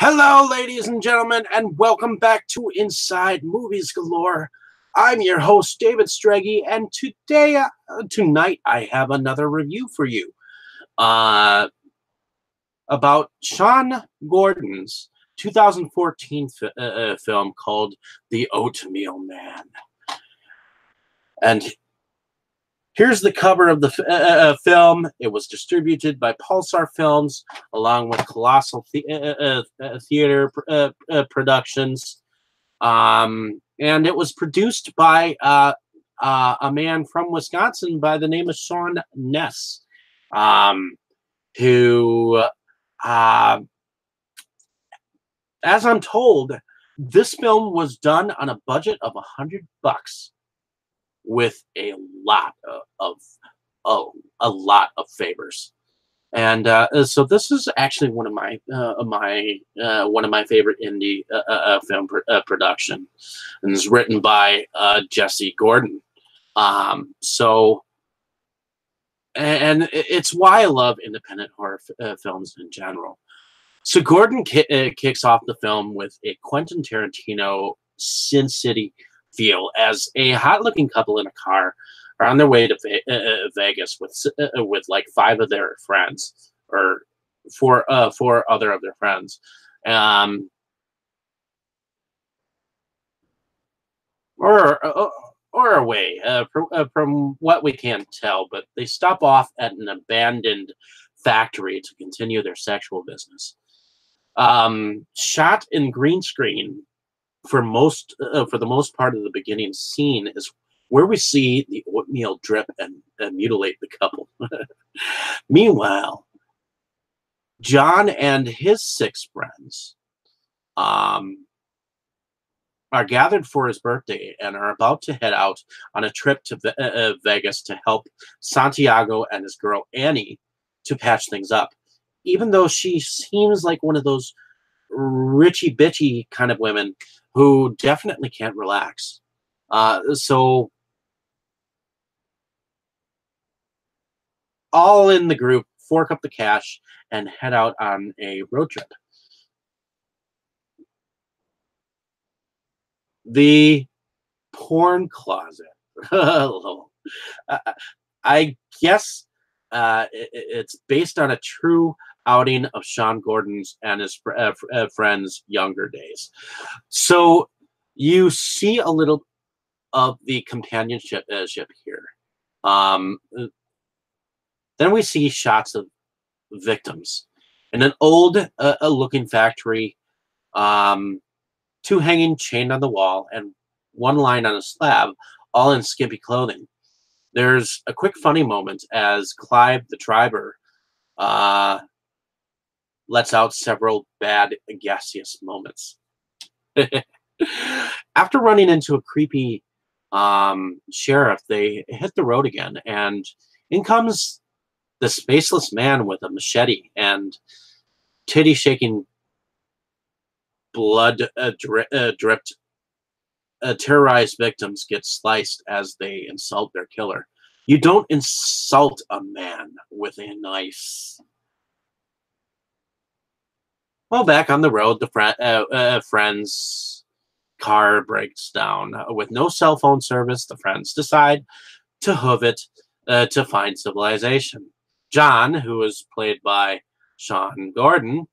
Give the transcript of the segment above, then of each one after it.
Hello, ladies and gentlemen, and welcome back to Inside Movies Galore. I'm your host, David Streggy, and tonight, I have another review for you about Sean Gordon's 2014 film called The Oatmeal Man. And here's the cover of the film. It was distributed by Pulsar Films along with Colossal Theater Productions. And it was produced by a man from Wisconsin by the name of Sean Ness, who, as I'm told, this film was done on a budget of $100 with a lot of favors, and so this is actually one of my favorite indie film production, and is written by Jesse Gordon. So, and it's why I love independent horror films in general. So Gordon kicks off the film with a Quentin Tarantino Sin City feel as a hot-looking couple in a car are on their way to Vegas with like five of their friends, or four other of their friends, or away from what we can't tell. But they stop off at an abandoned factory to continue their sexual business. Shot in green screen for the most part of the beginning scene is where we see the oatmeal drip and mutilate the couple. Meanwhile, John and his 6 friends are gathered for his birthday and are about to head out on a trip to Vegas to help Santiago and his girl Annie to patch things up, even though she seems like one of those richy bitchy kind of women who definitely can't relax. So all in the group fork up the cash and head out on a road trip. The porn closet. I guess it's based on a true outing of Sean Gordon's and his friends' younger days. So you see a little of the companionship here. Then we see shots of victims in an old looking factory, 2 hanging chained on the wall and 1 lying on a slab, all in skimpy clothing. There's a quick funny moment as Clive the driver lets out several bad gaseous moments. After running into a creepy sheriff, they hit the road again, and in comes this faceless man with a machete, and titty-shaking, blood-dripped, terrorized victims get sliced as they insult their killer. You don't insult a man with a knife. Well, back on the road, the friend's car breaks down. With no cell phone service, the friends decide to hoof it to find civilization. John, who is played by Sean Gordon,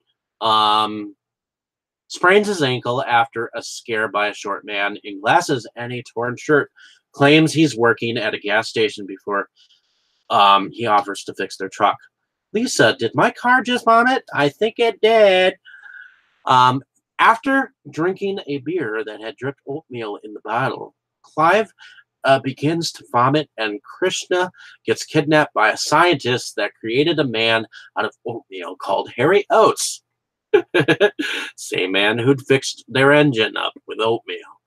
sprains his ankle after a scare by a short man in glasses and a torn shirt. Claims he's working at a gas station before he offers to fix their truck. Lisa, did my car just vomit? I think it did. After drinking a beer that had dripped oatmeal in the bottle, Clive begins to vomit, and Krishna gets kidnapped by a scientist that created a man out of oatmeal called Harry Oates. Same man who'd fixed their engine up with oatmeal,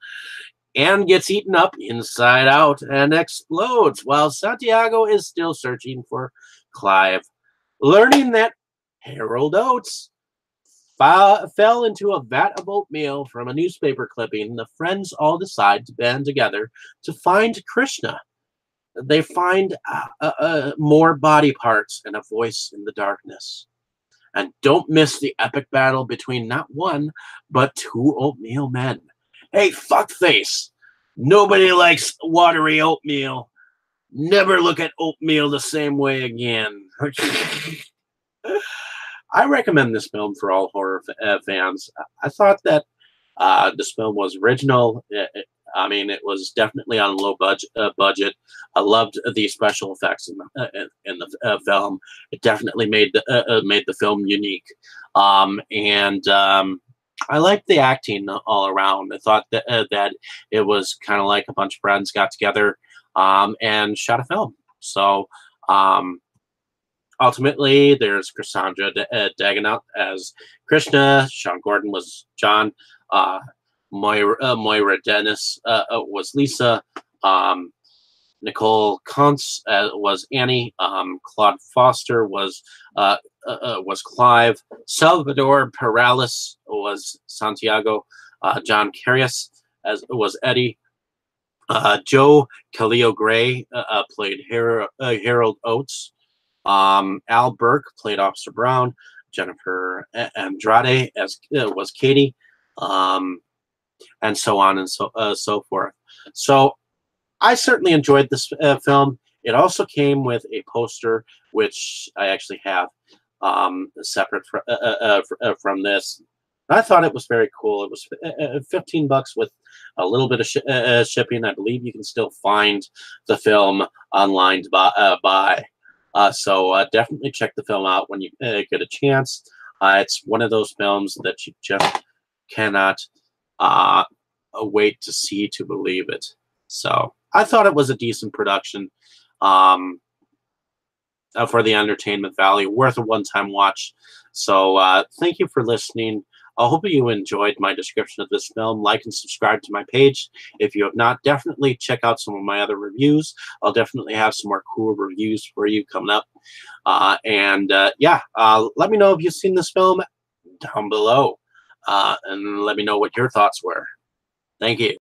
and gets eaten up inside out and explodes while Santiago is still searching for Clive. Learning that Harold Oates fell into a vat of oatmeal from a newspaper clipping, the friends all decide to band together to find Krishna. They find more body parts and a voice in the darkness. And don't miss the epic battle between not one, but two oatmeal men. Hey, fuckface! Nobody likes watery oatmeal. Never look at oatmeal the same way again. I recommend this film for all horror fans. I thought that this film was original. I mean, it was definitely on a low budget. I loved the special effects in the film. It definitely made the film unique. And I liked the acting all around. I thought that it was kind of like a bunch of friends got together and shot a film. So um, ultimately, there's Cassandra Dagenhart as Krishna. Sean Gordon was John. Uh, Moira Dennis was Lisa. Um, Nicole Kuntz was Annie. Claude Foster was Clive. Salvador Perales was Santiago. John Carius as was Eddie. Joe Khalil Gray played Harold Oates. Al Burke played Officer Brown. Jennifer Andrade as was Katie, and so on and so forth. So I certainly enjoyed this film. It also came with a poster, which I actually have separate from this. I thought it was very cool. It was $15 with a little bit of shipping. I believe you can still find the film online to buy. So definitely check the film out when you get a chance. It's one of those films that you just cannot wait to see to believe it. So I thought it was a decent production for the entertainment value, worth a one-time watch. So thank you for listening. I hope you enjoyed my description of this film. Like and subscribe to my page. If you have not, definitely check out some of my other reviews. I'll definitely have some more cool reviews for you coming up. Yeah, let me know if you've seen this film down below. And let me know what your thoughts were. Thank you.